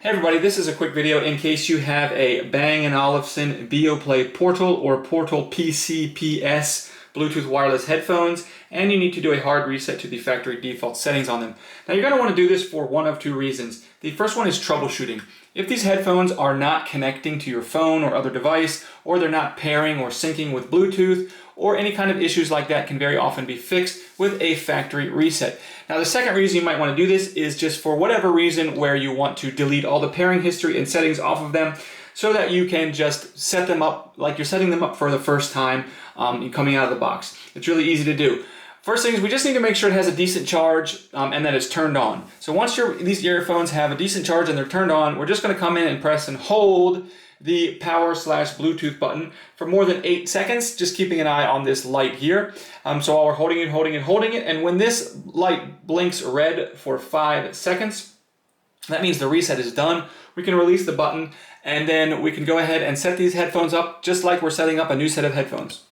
Hey everybody, this is a quick video in case you have a Bang & Olufsen BEOPLAY Portal or Portal PCPS Bluetooth wireless headphones, and you need to do a hard reset to the factory default settings on them. Now you're going to want to do this for one of two reasons. The first one is troubleshooting. If these headphones are not connecting to your phone or other device, or they're not pairing or syncing with Bluetooth, or any kind of issues like that can very often be fixed with a factory reset. Now the second reason you might want to do this is just for whatever reason where you want to delete all the pairing history and settings off of them so that you can just set them up like you're setting them up for the first time coming out of the box. It's really easy to do. First thing is we just need to make sure it has a decent charge and that it's turned on. So once these earphones have a decent charge and they're turned on, we're just going to come in and press and hold the power/Bluetooth button for more than 8 seconds, just keeping an eye on this light here. So while we're holding it, and when this light blinks red for 5 seconds, that means the reset is done. We can release the button and then we can go ahead and set these headphones up just like we're setting up a new set of headphones.